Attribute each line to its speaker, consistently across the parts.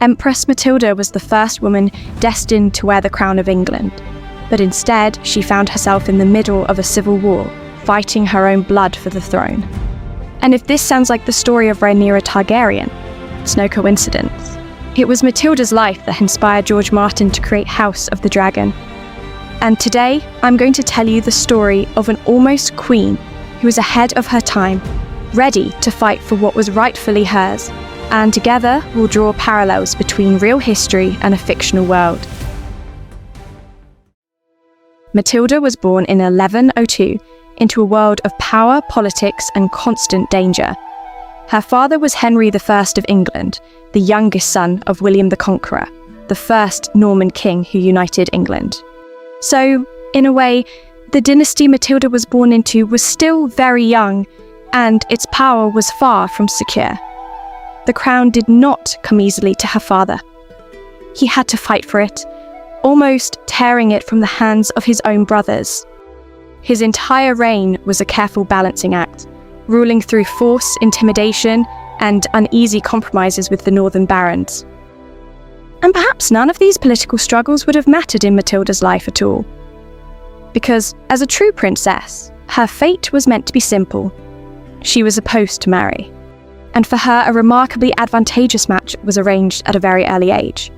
Speaker 1: Empress Matilda was the first woman destined to wear the crown of England, but instead she found herself in the middle of a civil war, fighting her own blood for the throne. And if this sounds like the story of Rhaenyra Targaryen, it's no coincidence. It was Matilda's life that inspired George Martin to create House of the Dragon. And today, I'm going to tell you the story of an almost queen who was ahead of her time, ready to fight for what was rightfully hers, and together we'll draw parallels between real history and a fictional world. Matilda was born in 1102 into a world of power, politics, and constant danger. Her father was Henry I of England, the youngest son of William the Conqueror, the first Norman king who united England. So, in a way, the dynasty Matilda was born into was still very young, and its power was far from secure. The crown did not come easily to her father. He had to fight for it, almost tearing it from the hands of his own brothers. His entire reign was a careful balancing act, ruling through force, intimidation, and uneasy compromises with the northern barons. And perhaps none of these political struggles would have mattered in Matilda's life at all. Because, as a true princess, her fate was meant to be simple. She was supposed to marry. And for her, a remarkably advantageous match was arranged at a very early age.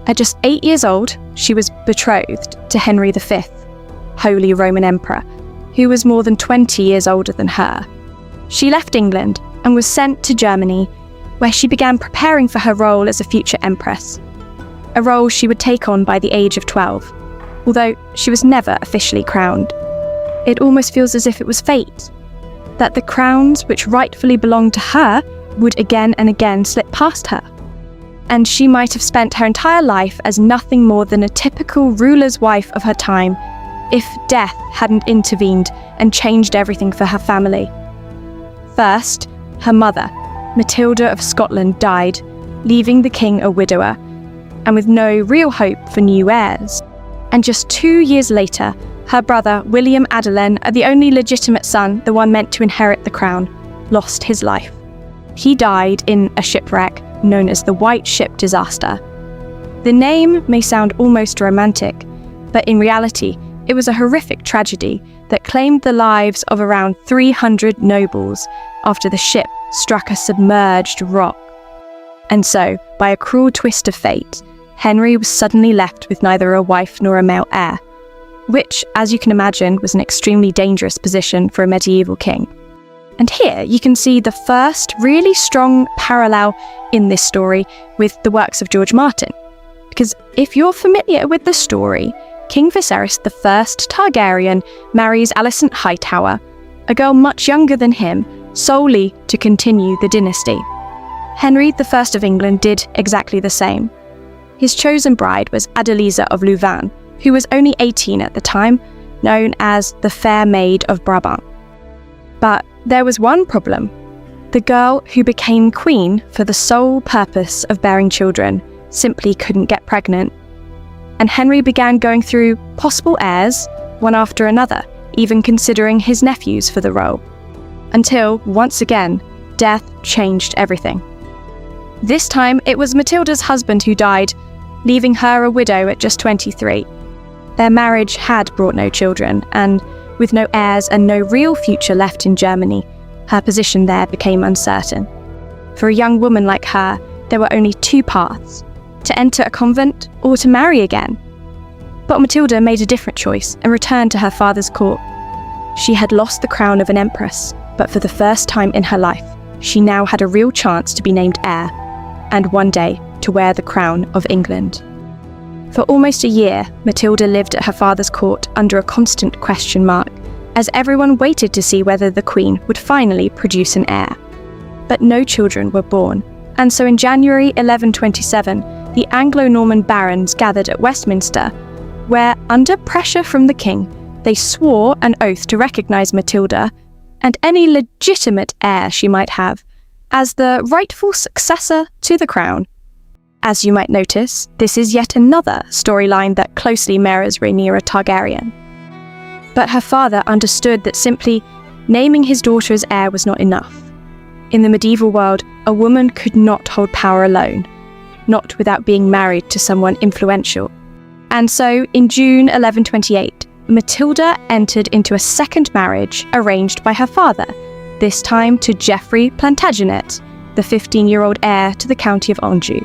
Speaker 1: At just 8 years old, she was betrothed to Henry V, Holy Roman Emperor, who was more than 20 years older than her. She left England and was sent to Germany, where she began preparing for her role as a future empress, a role she would take on by the age of 12, although she was never officially crowned. It almost feels as if it was fate, that the crowns which rightfully belonged to her would again and again slip past her. And she might have spent her entire life as nothing more than a typical ruler's wife of her time, if death hadn't intervened and changed everything for her family. First, her mother, Matilda of Scotland, died, leaving the king a widower, and with no real hope for new heirs. And just 2 years later, her brother, William Adelin, the only legitimate son, the one meant to inherit the crown, lost his life. He died in a shipwreck known as the White Ship Disaster. The name may sound almost romantic, but in reality, it was a horrific tragedy that claimed the lives of around 300 nobles after the ship struck a submerged rock. And so, by a cruel twist of fate, Henry was suddenly left with neither a wife nor a male heir, which, as you can imagine, was an extremely dangerous position for a medieval king. And here you can see the first really strong parallel in this story with the works of George Martin. Because if you're familiar with the story, King Viserys I Targaryen marries Alicent Hightower, a girl much younger than him, solely to continue the dynasty. Henry I of England did exactly the same. His chosen bride was Adeliza of Louvain, who was only 18 at the time, known as the Fair Maid of Brabant. But there was one problem. The girl who became queen for the sole purpose of bearing children simply couldn't get pregnant. And Henry began going through possible heirs, one after another, even considering his nephews for the role. Until, once again, death changed everything. This time, it was Matilda's husband who died, leaving her a widow at just 23. Their marriage had brought no children, and with no heirs and no real future left in Germany, her position there became uncertain. For a young woman like her, there were only two paths: to enter a convent or to marry again. But Matilda made a different choice and returned to her father's court. She had lost the crown of an empress, but for the first time in her life, she now had a real chance to be named heir, and one day to wear the crown of England. For almost a year, Matilda lived at her father's court under a constant question mark, as everyone waited to see whether the Queen would finally produce an heir. But no children were born, and so in January 1127, the Anglo-Norman barons gathered at Westminster, where, under pressure from the king, they swore an oath to recognise Matilda, and any legitimate heir she might have, as the rightful successor to the crown. As you might notice, this is yet another storyline that closely mirrors Rhaenyra Targaryen. But her father understood that simply naming his daughter as heir was not enough. In the medieval world, a woman could not hold power alone, not without being married to someone influential. And so, in June 1128, Matilda entered into a second marriage arranged by her father, this time to Geoffrey Plantagenet, the 15-year-old heir to the county of Anjou.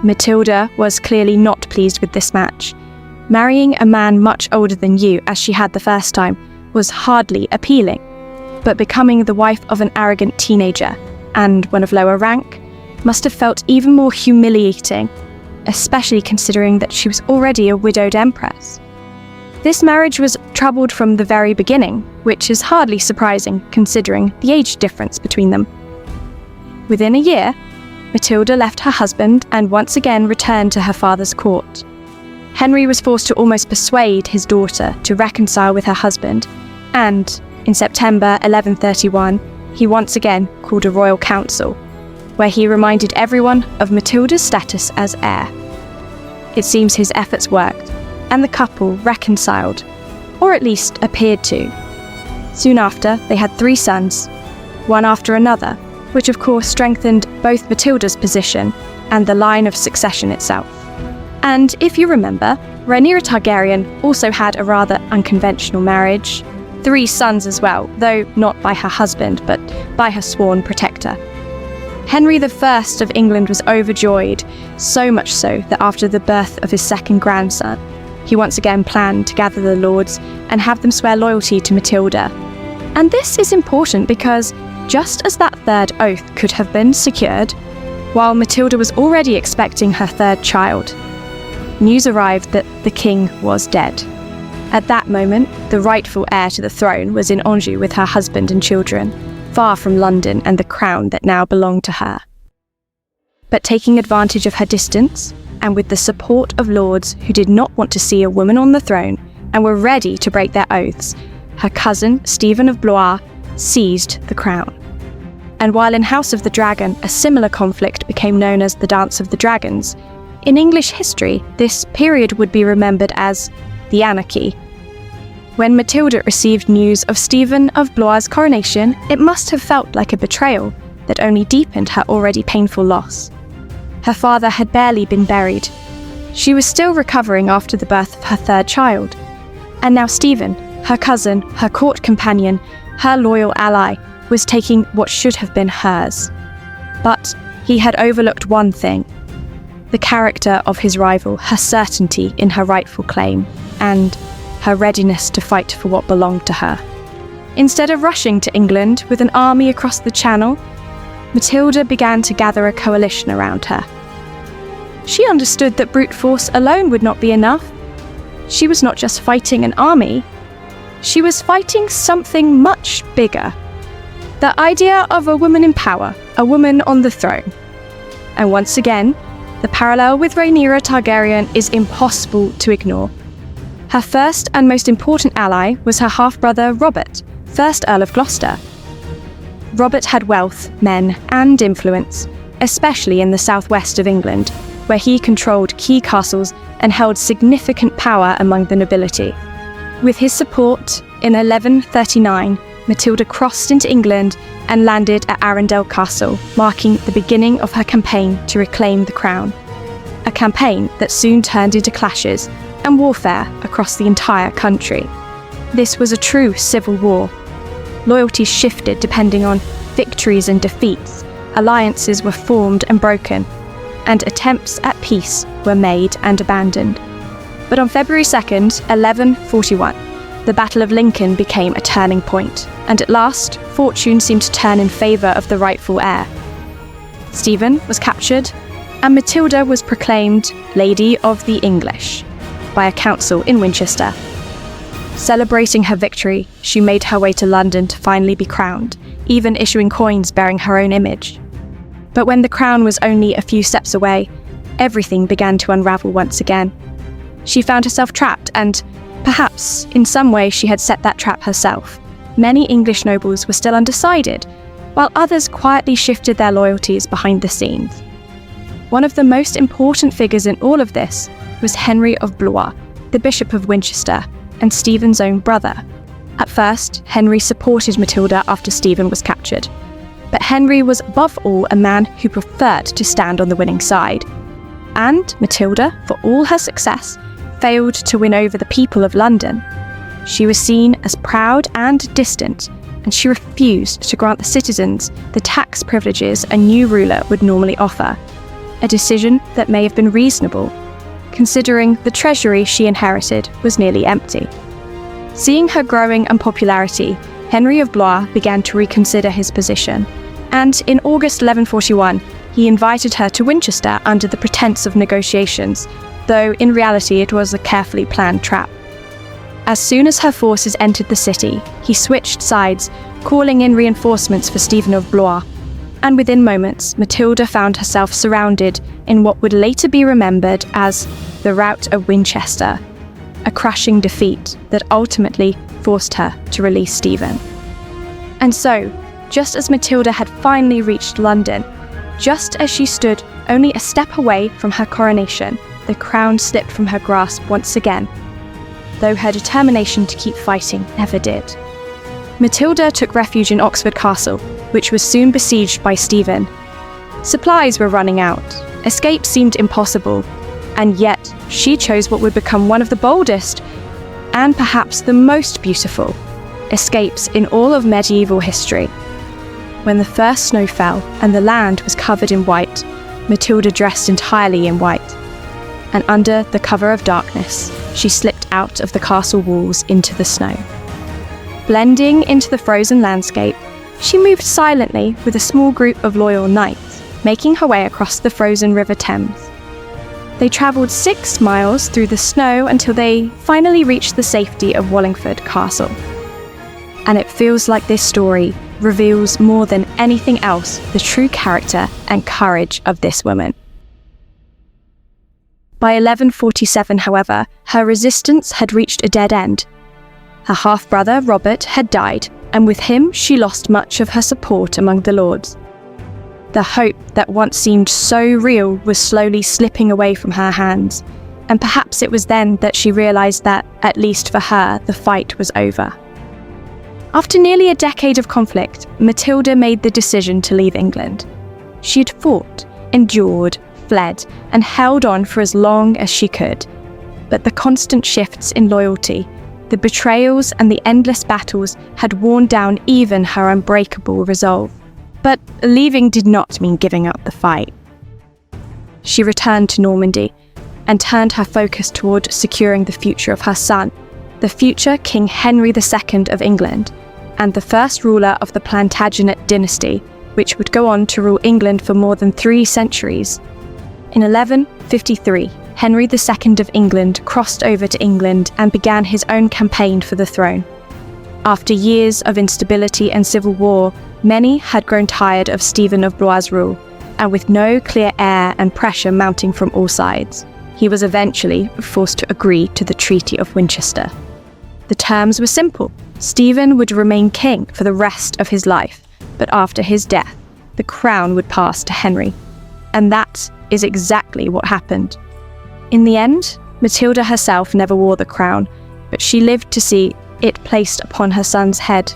Speaker 1: Matilda was clearly not pleased with this match. Marrying a man much older than you, as she had the first time, was hardly appealing. But becoming the wife of an arrogant teenager, and one of lower rank, must have felt even more humiliating, especially considering that she was already a widowed empress. This marriage was troubled from the very beginning, which is hardly surprising considering the age difference between them. Within a year, Matilda left her husband and once again returned to her father's court. Henry was forced to almost persuade his daughter to reconcile with her husband, and in September 1131, he once again called a royal council, where he reminded everyone of Matilda's status as heir. It seems his efforts worked, and the couple reconciled, or at least appeared to. Soon after, they had 3 sons, one after another, which of course strengthened both Matilda's position and the line of succession itself. And if you remember, Rhaenyra Targaryen also had a rather unconventional marriage. 3 sons as well, though not by her husband, but by her sworn protector. Henry I of England was overjoyed, so much so that after the birth of his second grandson, he once again planned to gather the lords and have them swear loyalty to Matilda. And this is important because, just as that third oath could have been secured, while Matilda was already expecting her third child, news arrived that the king was dead. At that moment, the rightful heir to the throne was in Anjou with her husband and children, far from London and the crown that now belonged to her. But taking advantage of her distance, and with the support of lords who did not want to see a woman on the throne and were ready to break their oaths, her cousin, Stephen of Blois, seized the crown. And while in House of the Dragon, a similar conflict became known as the Dance of the Dragons, in English history, this period would be remembered as the Anarchy. When Matilda received news of Stephen of Blois' coronation, it must have felt like a betrayal that only deepened her already painful loss. Her father had barely been buried. She was still recovering after the birth of her third child. And now Stephen, her cousin, her court companion, her loyal ally, was taking what should have been hers. But he had overlooked one thing: the character of his rival, her certainty in her rightful claim, and her readiness to fight for what belonged to her. Instead of rushing to England with an army across the Channel, Matilda began to gather a coalition around her. She understood that brute force alone would not be enough. She was not just fighting an army, she was fighting something much bigger. The idea of a woman in power, a woman on the throne. And once again, the parallel with Rhaenyra Targaryen is impossible to ignore. Her first and most important ally was her half-brother Robert, 1st Earl of Gloucester. Robert had wealth, men, and influence, especially in the southwest of England, where he controlled key castles and held significant power among the nobility. With his support, in 1139, Matilda crossed into England and landed at Arundel Castle, marking the beginning of her campaign to reclaim the crown. A campaign that soon turned into clashes and warfare across the entire country. This was a true civil war. Loyalties shifted depending on victories and defeats, alliances were formed and broken, and attempts at peace were made and abandoned. But on February 2nd, 1141, the Battle of Lincoln became a turning point, and at last, fortune seemed to turn in favour of the rightful heir. Stephen was captured, and Matilda was proclaimed Lady of the English by a council in Winchester. Celebrating her victory, she made her way to London to finally be crowned, even issuing coins bearing her own image. But when the crown was only a few steps away, everything began to unravel once again. She found herself trapped, and perhaps, in some way, she had set that trap herself. Many English nobles were still undecided, while others quietly shifted their loyalties behind the scenes. One of the most important figures in all of this was Henry of Blois, the Bishop of Winchester, and Stephen's own brother. At first, Henry supported Matilda after Stephen was captured. But Henry was above all a man who preferred to stand on the winning side. And Matilda, for all her success, failed to win over the people of London. She was seen as proud and distant, and she refused to grant the citizens the tax privileges a new ruler would normally offer, a decision that may have been reasonable, considering the treasury she inherited was nearly empty. Seeing her growing unpopularity, Henry of Blois began to reconsider his position, and in August 1141, he invited her to Winchester under the pretense of negotiations, though in reality it was a carefully planned trap. As soon as her forces entered the city, he switched sides, calling in reinforcements for Stephen of Blois, and within moments, Matilda found herself surrounded in what would later be remembered as the Rout of Winchester, a crushing defeat that ultimately forced her to release Stephen. And so, just as Matilda had finally reached London, just as she stood only a step away from her coronation, the crown slipped from her grasp once again, though her determination to keep fighting never did. Matilda took refuge in Oxford Castle, which was soon besieged by Stephen. Supplies were running out, escape seemed impossible, and yet she chose what would become one of the boldest, and perhaps the most beautiful, escapes in all of medieval history. When the first snow fell and the land was covered in white, Matilda dressed entirely in white, and under the cover of darkness, she slipped out of the castle walls into the snow. Blending into the frozen landscape, she moved silently with a small group of loyal knights, making her way across the frozen River Thames. They travelled 6 miles through the snow until they finally reached the safety of Wallingford Castle. And it feels like this story reveals more than anything else the true character and courage of this woman. By 1147, however, her resistance had reached a dead end. Her half-brother, Robert, had died, and with him she lost much of her support among the lords. The hope that once seemed so real was slowly slipping away from her hands, and perhaps it was then that she realised that, at least for her, the fight was over. After nearly a decade of conflict, Matilda made the decision to leave England. She had fought, endured, fled, and held on for as long as she could. But the constant shifts in loyalty, the betrayals and the endless battles had worn down even her unbreakable resolve. But leaving did not mean giving up the fight. She returned to Normandy and turned her focus toward securing the future of her son, the future King Henry II of England, and the first ruler of the Plantagenet dynasty, which would go on to rule England for more than 3 centuries. In 1153, Henry II of England crossed over to England and began his own campaign for the throne. After years of instability and civil war, many had grown tired of Stephen of Blois' rule, and with no clear heir and pressure mounting from all sides, he was eventually forced to agree to the Treaty of Winchester. The terms were simple. Stephen would remain king for the rest of his life, but after his death, the crown would pass to Henry. And that is exactly what happened. In the end, Matilda herself never wore the crown, but she lived to see it placed upon her son's head.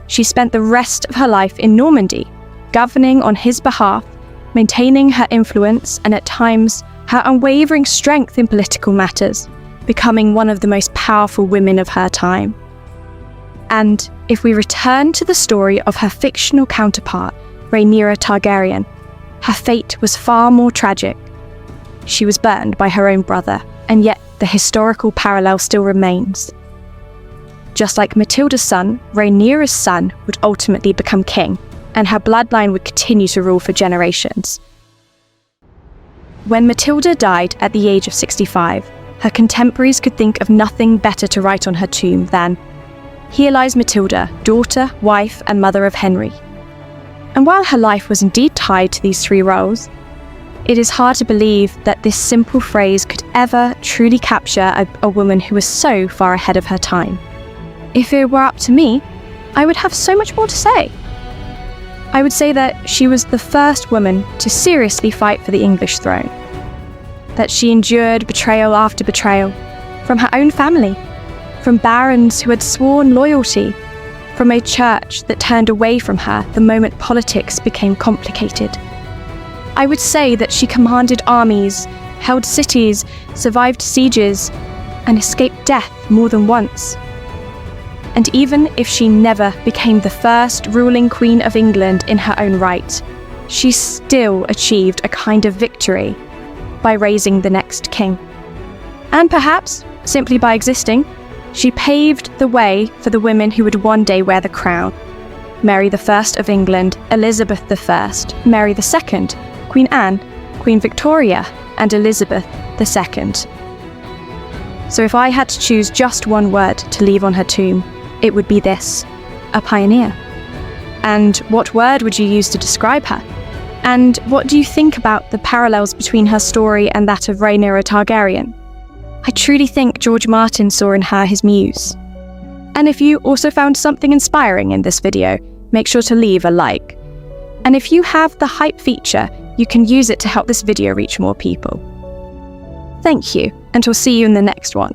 Speaker 1: She spent the rest of her life in Normandy, governing on his behalf, maintaining her influence and at times her unwavering strength in political matters, becoming one of the most powerful women of her time. And if we return to the story of her fictional counterpart, Rhaenyra Targaryen, her fate was far more tragic. She was burned by her own brother, and yet the historical parallel still remains. Just like Matilda's son, Rhaenyra's son would ultimately become king, and her bloodline would continue to rule for generations. When Matilda died at the age of 65, her contemporaries could think of nothing better to write on her tomb than, "Here lies Matilda, daughter, wife, and mother of Henry." And while her life was indeed tied to these 3 roles, it is hard to believe that this simple phrase could ever truly capture a woman who was so far ahead of her time. If it were up to me, I would have so much more to say. I would say that she was the first woman to seriously fight for the English throne, that she endured betrayal after betrayal, from her own family, from barons who had sworn loyalty, from a church that turned away from her the moment politics became complicated. I would say that she commanded armies, held cities, survived sieges, and escaped death more than once. And even if she never became the first ruling Queen of England in her own right, she still achieved a kind of victory by raising the next king. And perhaps, simply by existing, she paved the way for the women who would one day wear the crown. Mary I of England, Elizabeth I, Mary II, Queen Anne, Queen Victoria, and Elizabeth II. So if I had to choose just one word to leave on her tomb, it would be this: a pioneer. And what word would you use to describe her? And what do you think about the parallels between her story and that of Rhaenyra Targaryen? I truly think George Martin saw in her his muse. And if you also found something inspiring in this video, make sure to leave a like. And if you have the hype feature, you can use it to help this video reach more people. Thank you, and we'll see you in the next one.